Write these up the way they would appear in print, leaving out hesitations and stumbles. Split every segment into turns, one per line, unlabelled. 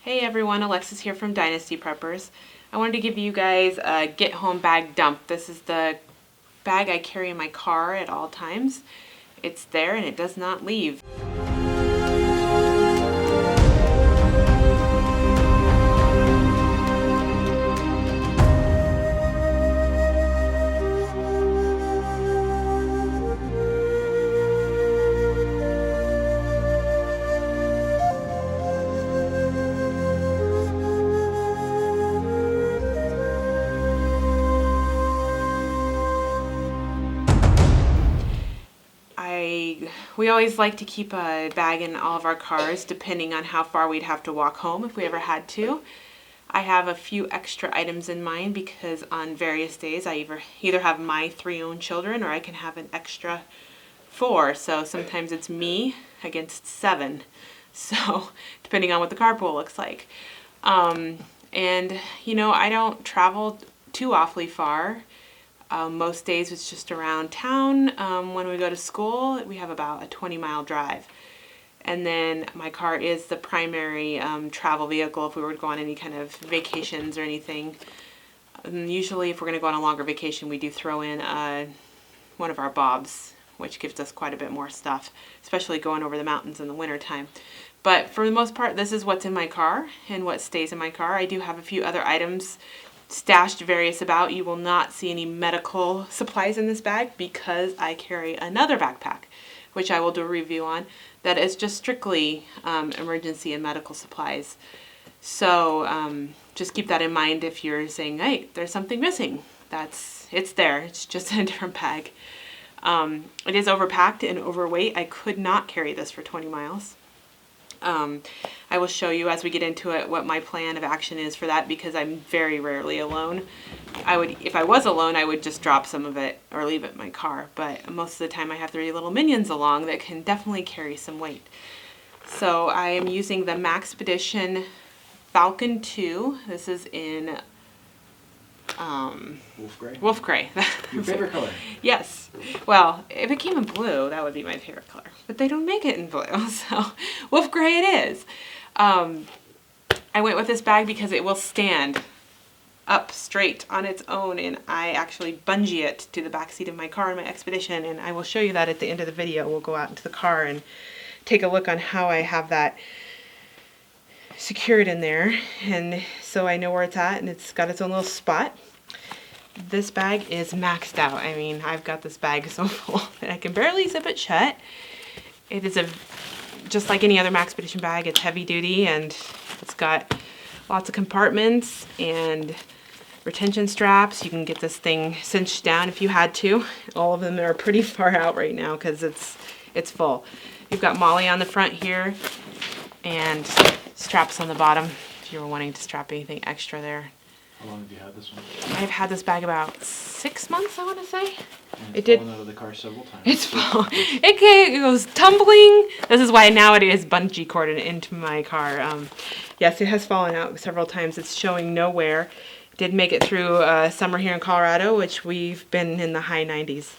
Hey everyone, Alexis here from Dynasty Preppers. I wanted to give you guys a get home bag dump. This is the bag I carry in my car at all times. It's there and it does not leave. We always like to keep a bag in all of our cars depending on how far we'd have to walk home if we ever had to. I have a few extra items in mind because on various days I either have my 3 own children or I can have an extra 4. So sometimes it's me against 7. So depending on what the carpool looks like. And you know, I don't travel too awfully far. Most days it's just around town. When we go to school, we have about a 20-mile drive. And then my car is the primary travel vehicle if we were to go on any kind of vacations or anything. Usually if we're going to go on a longer vacation, we do throw in one of our bobs, which gives us quite a bit more stuff, especially going over the mountains in the wintertime. But for the most part, this is what's in my car and what stays in my car. I do have a few other items stashed various about. You will not see any medical supplies in this bag because I carry another backpack, which I will do a review on, that is just strictly emergency and medical supplies. So just keep that in mind if you're saying, hey, there's something missing. It's there. It's just in a different bag. It is overpacked and overweight. I could not carry this for 20 miles. I will show you as we get into it what my plan of action is for that because I'm very rarely alone. If I was alone, I would just drop some of it or leave it in my car, but most of the time I have 3 little minions along that can definitely carry some weight. So I am using the Maxpedition Falcon II. This is in
Wolf gray.
Wolf gray.
Your favorite color?
Yes. Well, if it came in blue, that would be my favorite color. But they don't make it in blue, so wolf gray it is. I went with this bag because it will stand up straight on its own, and I actually bungee it to the back seat of my car in my Expedition, and I will show you that at the end of the video. We'll go out into the car and take a look on how I have that secured in there, and so I know where it's at, and it's got its own little spot. This bag is maxed out. I mean, I've got this bag so full that I can barely zip it shut. It is just like any other Maxpedition bag. It's heavy duty and it's got lots of compartments and retention straps. You can get this thing cinched down if you had to. All of them are pretty far out right now because it's full. You've got Molly on the front here and straps on the bottom if you were wanting to strap anything extra there.
How long have you had this one?
I've had this bag about 6 months, I want to say.
And
it did.
Fallen out of the car several times.
It's full. It goes tumbling. This is why now it is bungee corded into my car. Yes, it has fallen out several times. It's showing no wear. Did make it through summer here in Colorado, which we've been in the high 90s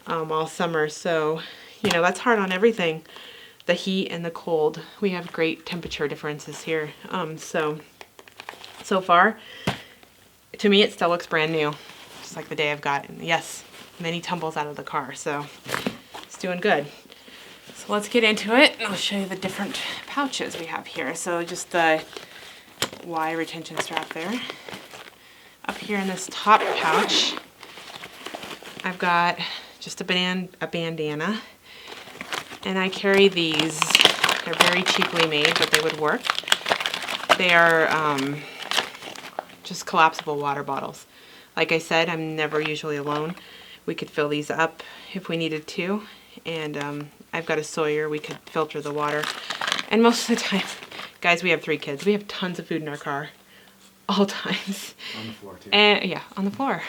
all summer. So, you know, that's hard on everything. The heat and the cold. We have great temperature differences here. So far, to me, it still looks brand new, just like the day I've got. And yes, many tumbles out of the car, so it's doing good. So let's get into it, and I'll show you the different pouches we have here. So just the Y retention strap there. Up here in this top pouch, I've got just a bandana, and I carry these. They're very cheaply made, but they would work. They are just collapsible water bottles. Like I said, I'm never usually alone. We could fill these up if we needed to, and I've got a Sawyer. We could filter the water, and most of the time, guys, we have 3 kids. We have tons of food in our car, all times.
On the floor too.
And yeah, on the floor.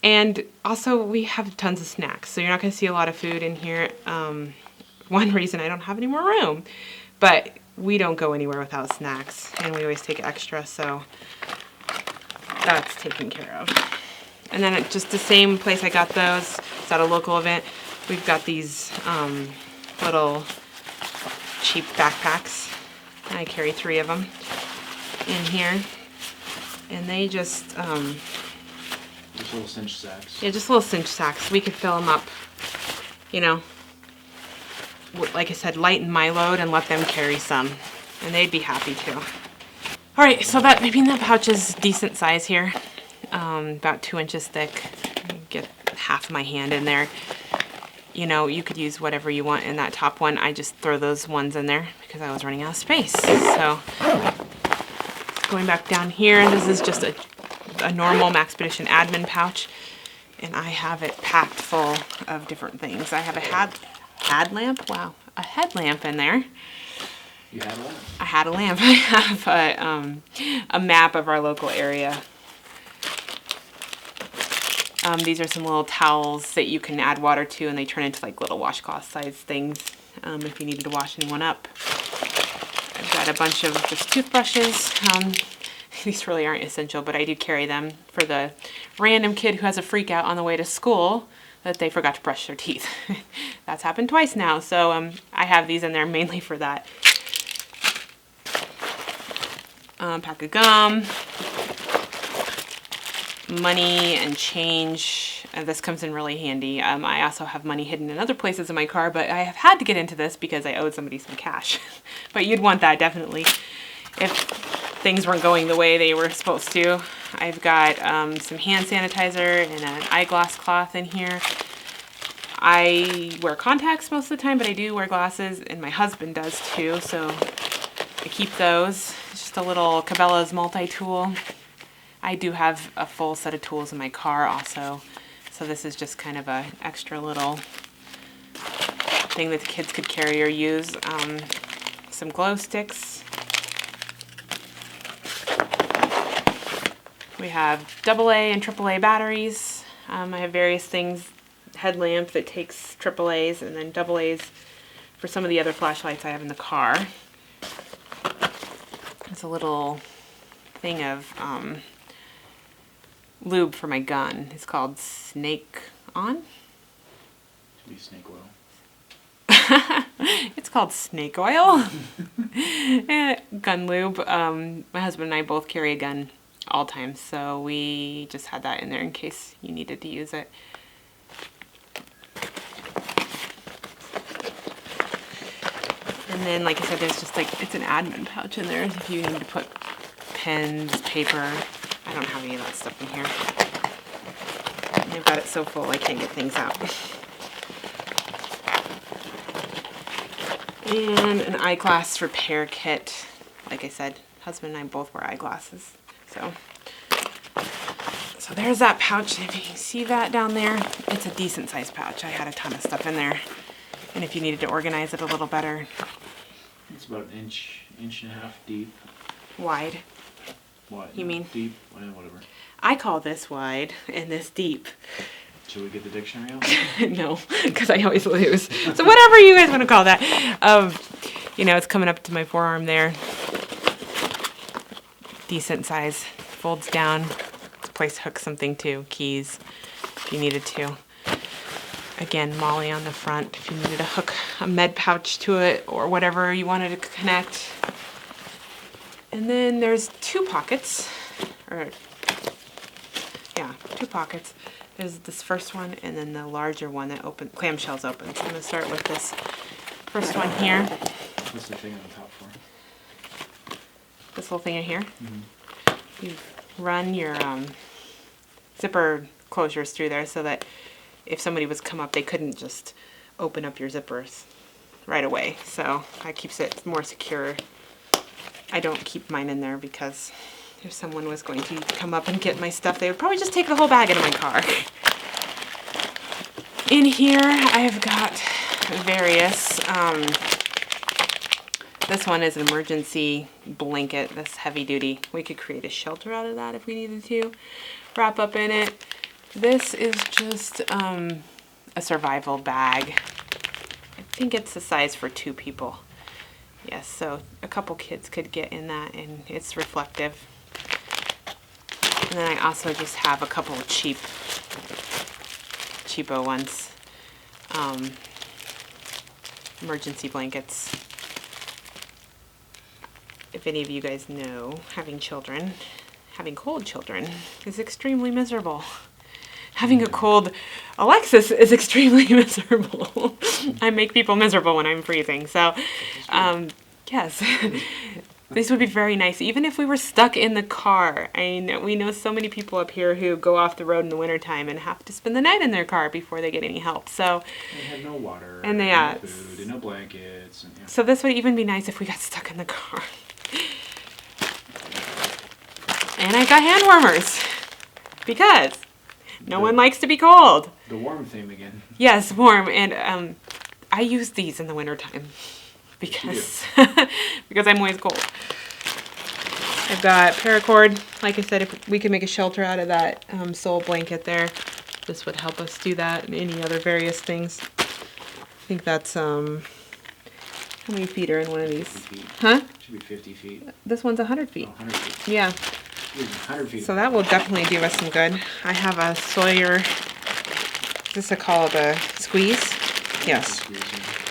And also we have tons of snacks, so you're not going to see a lot of food in here. One reason I don't have any more room, but we don't go anywhere without snacks, and we always take extra, so that's taken care of. And then at just the same place I got those, it's at a local event, we've got these little cheap backpacks. I carry 3 of them in here. And they just,
Just little cinch sacks.
yeah, just little cinch sacks. We could fill them up, you know, like I said, lighten my load and let them carry some. And they'd be happy too. All right, so that pouch is decent size here. About 2 inches thick. Get half of my hand in there. You know, you could use whatever you want in that top one. I just throw those ones in there because I was running out of space. So going back down here, this is just a normal Maxpedition admin pouch, and I have it packed full of different things. I have a headlamp. Wow, a headlamp in there.
You had one?
I had a lamp. I have a map of our local area. These are some little towels that you can add water to, and they turn into like little washcloth size things if you needed to wash anyone up. I've got a bunch of just toothbrushes. These really aren't essential, but I do carry them for the random kid who has a freak out on the way to school that they forgot to brush their teeth. That's happened twice now, so I have these in there mainly for that. Pack of gum, money and change. This comes in really handy. I also have money hidden in other places in my car, but I have had to get into this because I owed somebody some cash. But you'd want that definitely if things weren't going the way they were supposed to. I've got some hand sanitizer and an eyeglass cloth in here. I wear contacts most of the time, but I do wear glasses, and my husband does too, so I keep those. It's just a little Cabela's multi-tool. I do have a full set of tools in my car also, so this is just kind of a extra little thing that the kids could carry or use. Some glow sticks. We have AA and AAA batteries. I have various things, headlamp that takes AAAs, and then AA's for some of the other flashlights I have in the car. It's a little thing of lube for my gun. It's called Snake On.
Should be snake oil.
It's called snake oil. Gun lube. My husband and I both carry a gun all times, so we just had that in there in case you needed to use it. And then, like I said, there's just like, it's an admin pouch in there if you need to put pens, paper. I don't have any of that stuff in here. I've got it so full I can't get things out. And an eyeglass repair kit. Like I said, husband and I both wear eyeglasses. So there's that pouch. If you can see that down there, it's a decent sized pouch. I had a ton of stuff in there. And if you needed to organize it a little better.
It's about an inch and a half deep.
Wide.
Wide.
You mean?
Deep, whatever.
I call this wide and this deep.
Should we get the dictionary out?
No, because I always lose. So whatever you guys want to call that. You know, it's coming up to my forearm there. Decent size. Folds down. It's a place to hook something to. Keys, if you needed to. Again, Molly on the front if you needed to hook a med pouch to it or whatever you wanted to connect. And then there's 2 pockets. Two pockets. There's this first one and then the larger one that clamshells open. So I'm going to start with this first one here.
What's the thing on the top for?
This little thing in here.
Mm-hmm.
You run your zipper closures through there so that if somebody was come up, they couldn't just open up your zippers right away. So that keeps it more secure. I don't keep mine in there because if someone was going to come up and get my stuff, they would probably just take the whole bag into my car. In here, I've got various, this one is an emergency blanket, this heavy duty. We could create a shelter out of that if we needed to. Wrap up in it. This is just a survival bag. I think it's the size for 2 people. Yes, so a couple kids could get in that, and it's reflective. And then I also just have a couple of cheapo ones. Emergency blankets. if any of you guys know, having cold children is extremely miserable. Having a cold Alexis is extremely miserable. I make people miserable when I'm freezing. So, yes, this would be very nice. Even if we were stuck in the car. I know, we know so many people up here who go off the road in the wintertime and have to spend the night in their car before they get any help. So
They have no water,
and they,
no food, and no blankets. And, yeah.
So this would even be nice if we got stuck in the car. And I got hand warmers because no one likes to be cold.
The warm theme again.
Yes, warm. And I use these in the wintertime because because I'm always cold. I've got paracord. Like I said, if we could make a shelter out of that sole blanket there, this would help us do that, and any other various things. I think that's how many feet are in one of these?
50 feet.
Huh?
Should be 50 feet.
This one's 100 feet.
Oh, 100 feet.
Yeah.
100 feet.
So that will definitely do us some good. I have a Sawyer, is this called a squeeze? Yes,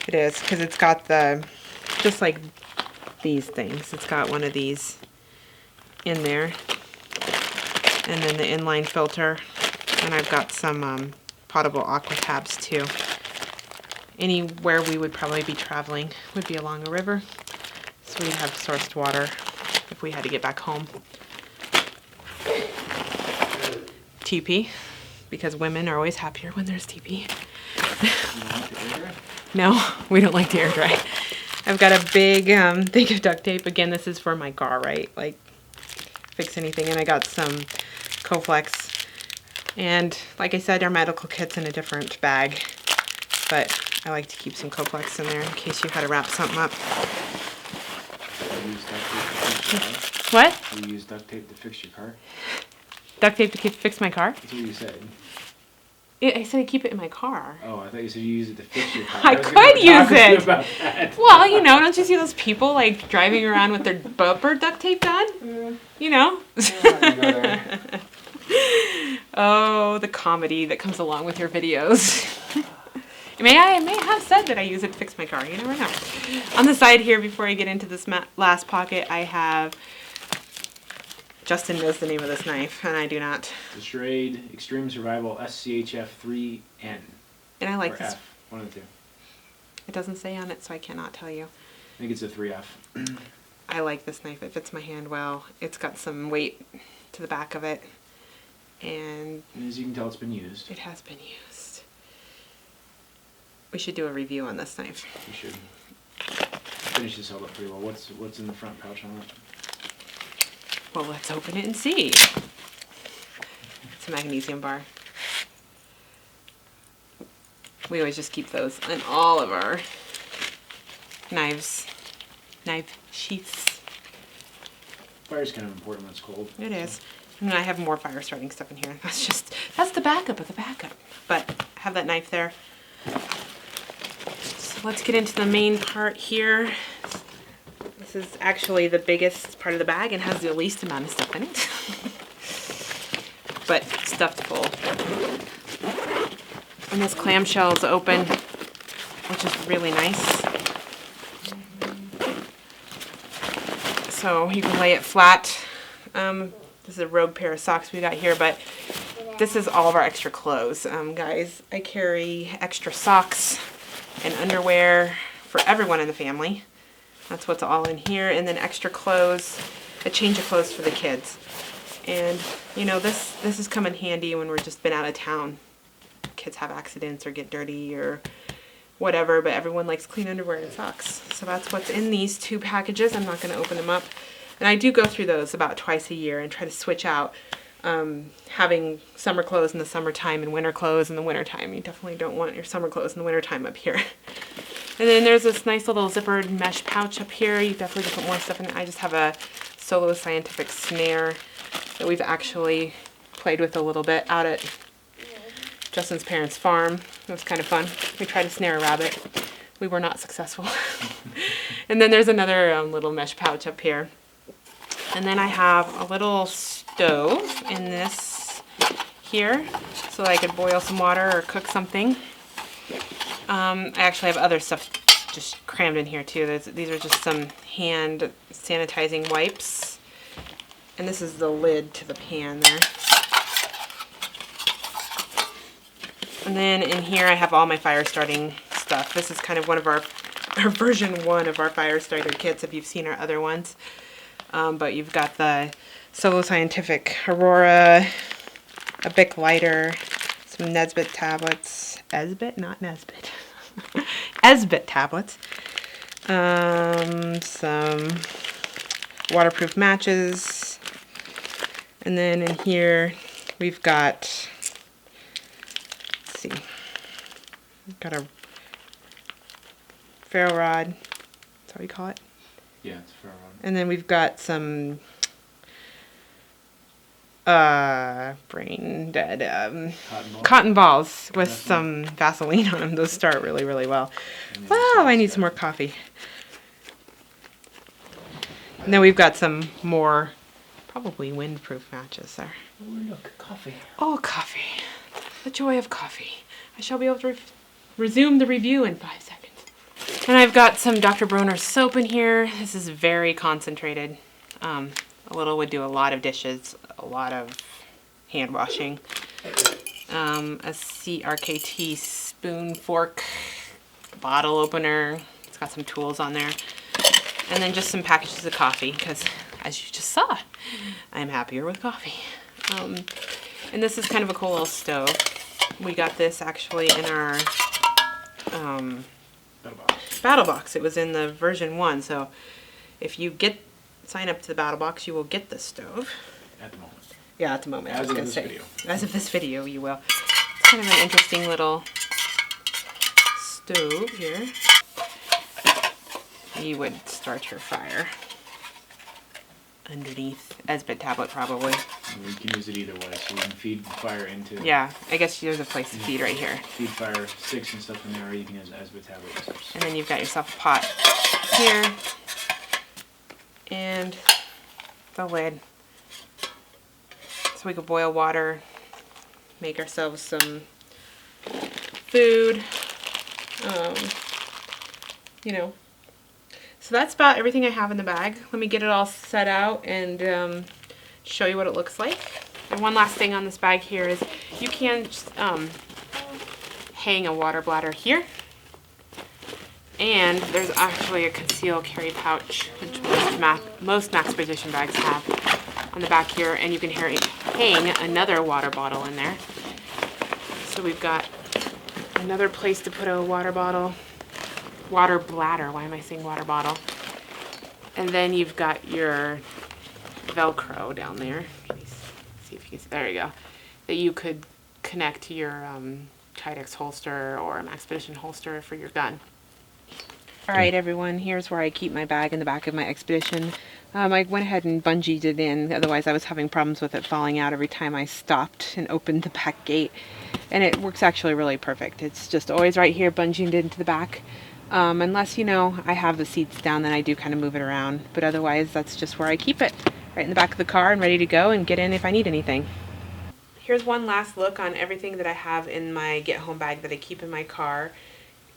it is, because it's got the, just like these things, it's got one of these in there. And then the inline filter. And I've got some potable aqua tabs too. Anywhere we would probably be traveling would be along a river. So we'd have sourced water if we had to get back home. TP, because women are always happier when there's TP. No, we don't like to air dry. I've got a big thing of duct tape. Again, this is for my car, right? Like, fix anything. And I got some Coflex. And like I said, our medical kit's in a different bag. But I like to keep some Coflex in there in case you had to wrap something up. What?
You use duct tape to fix your car?
Duct tape to fix my car?
That's what you said.
I said I keep it in my car.
Oh, I thought you said you use it to fix your car.
I could use it.
About that.
Well, you know, don't you see those people like driving around with their bumper duct taped on? You know? Oh, the comedy that comes along with your videos. I may have said that I use it to fix my car. You never know. On the side here, before I get into this last pocket, I have... Justin knows the name of this knife, and I do not.
The Schrade Extreme Survival SCHF 3N.
And I like
or
this.
F, one of the two.
It doesn't say on it, so I cannot tell you.
I think it's a 3F.
I like this knife. It fits my hand well. It's got some weight to the back of it. And
as you can tell, it's been used.
it has been used. We should do a review on this knife.
We should. Finish this held up pretty well. What's in the front pouch on it?
Well, let's open it and see. It's a magnesium bar. We always just keep those in all of our knife sheaths.
Fire's kind of important when it's cold.
It is. And I have more fire starting stuff in here. That's the backup of the backup. But I have that knife there. So let's get into the main part here. This is actually the biggest part of the bag and has the least amount of stuff in it. But stuffed full. And this clamshell is open, which is really nice. So you can lay it flat. This is a rogue pair of socks we got here, but this is all of our extra clothes. Guys, I carry extra socks and underwear for everyone in the family. That's what's all in here. And then extra clothes, a change of clothes for the kids. And, you know, this has come in handy when we're just been out of town. Kids have accidents or get dirty or whatever, but everyone likes clean underwear and socks. So that's what's in these two packages. I'm not going to open them up. And I do go through those about twice a year and try to switch out having summer clothes in the summertime and winter clothes in the wintertime. You definitely don't want your summer clothes in the wintertime up here. And then there's this nice little zippered mesh pouch up here. You definitely can put more stuff in it. I just have a Solo Scientific snare that we've actually played with a little bit out at Justin's parents' farm. It was kind of fun. We tried to snare a rabbit. We were not successful. And then there's another little mesh pouch up here. And then I have a little stove in this here so that I could boil some water or cook something. I actually have other stuff just crammed in here too. These are just some hand sanitizing wipes. And this is the lid to the pan there. And then in here I have all my fire starting stuff. This is kind of one of our version 1 of our fire starter kits if you've seen our other ones. But you've got the Solo Scientific Aurora, a Bic lighter, some Nesbit tablets. Esbit? Not Nesbit. Esbit tablets. Some waterproof matches. And then in here we've got, let's see, we've got a ferro rod. That's how we call it.
Yeah, it's a ferro rod.
And then we've got some brain dead cotton balls with some Vaseline on them. Those start really, really well. Wow, I need some more coffee. And then we've got some more probably windproof matches there.
Oh, look, coffee.
Oh, coffee. The joy of coffee. I shall be able to resume the review in 5 seconds. And I've got some Dr. Bronner's soap in here. This is very concentrated. A little would do a lot of dishes, a lot of hand washing. A CRKT spoon, fork, bottle opener. It's got some tools on there. And then just some packages of coffee, because as you just saw, I'm happier with coffee. And this is kind of a cool little stove. We got this actually in our battle box. It was in the version 1, so if you sign up to the battle box, you will get this stove.
At the moment.
Yeah, at the moment.
As of this video.
As of this video, you will. It's kind of an interesting little stove here. You would start your fire underneath Esbit tablet probably.
You can use it either way, so you can feed fire into.
Yeah, I guess there's a place to feed right here.
Feed fire sticks and stuff in there, or you can use Esbit tablets.
And then you've got yourself a pot here. And the lid. So we could boil water, make ourselves some food, you know. So that's about everything I have in the bag. Let me get it all set out and show you what it looks like. And one last thing on this bag here is you can just hang a water bladder here. And there's actually a concealed carry pouch, which most Maxpedition bags have on the back here, and you can hang another water bottle in there. So we've got another place to put a water bottle, water bladder, why am I saying water bottle? And then you've got your Velcro down there. Can you see if you can see, there you go, that you could connect to your Kydex holster or Maxpedition holster for your gun. Alright everyone, here's where I keep my bag in the back of my Expedition. I went ahead and bungeed it in, otherwise I was having problems with it falling out every time I stopped and opened the back gate. And it works actually really perfect. It's just always right here, bungeed into the back. Unless, you know, I have the seats down, then I do kind of move it around. But otherwise, that's just where I keep it, right in the back of the car and ready to go and get in if I need anything. Here's one last look on everything that I have in my get home bag that I keep in my car.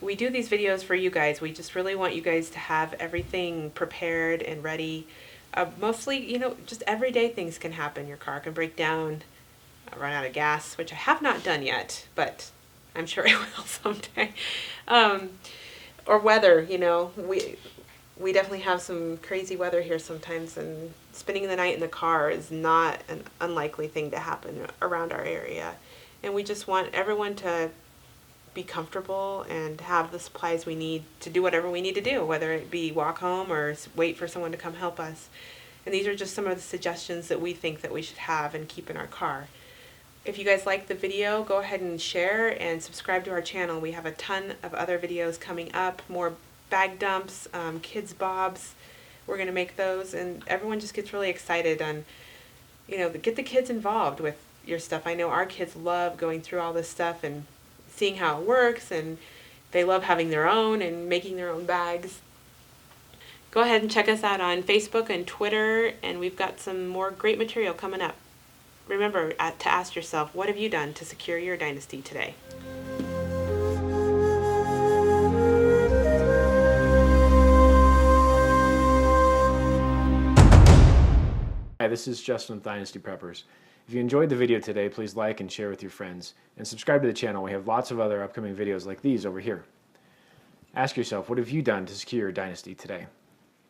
We do these videos for you guys. We just really want you guys to have everything prepared and ready. Mostly, you know, just everyday things can happen. Your car can break down, run out of gas, which I have not done yet, but I'm sure I will someday. Or weather, you know, we definitely have some crazy weather here sometimes, and spending the night in the car is not an unlikely thing to happen around our area. And we just want everyone to be comfortable and have the supplies we need to do whatever we need to do, whether it be walk home or wait for someone to come help us. And these are just some of the suggestions that we think that we should have and keep in our car. If you guys like the video, go ahead and share and subscribe to our channel. We have a ton of other videos coming up, more bag dumps, kids bobs. We're going to make those, and everyone just gets really excited on, you know, get the kids involved with your stuff. I know our kids love going through all this stuff and seeing how it works, and they love having their own and making their own bags. Go ahead and check us out on Facebook and Twitter, and we've got some more great material coming up. Remember to ask yourself, what have you done to secure your Dynasty today?
this is Justin with Dynasty Preppers. If you enjoyed the video today, please like and share with your friends, and subscribe to the channel. We have lots of other upcoming videos like these over here. Ask yourself, what have you done to secure your Dynasty today?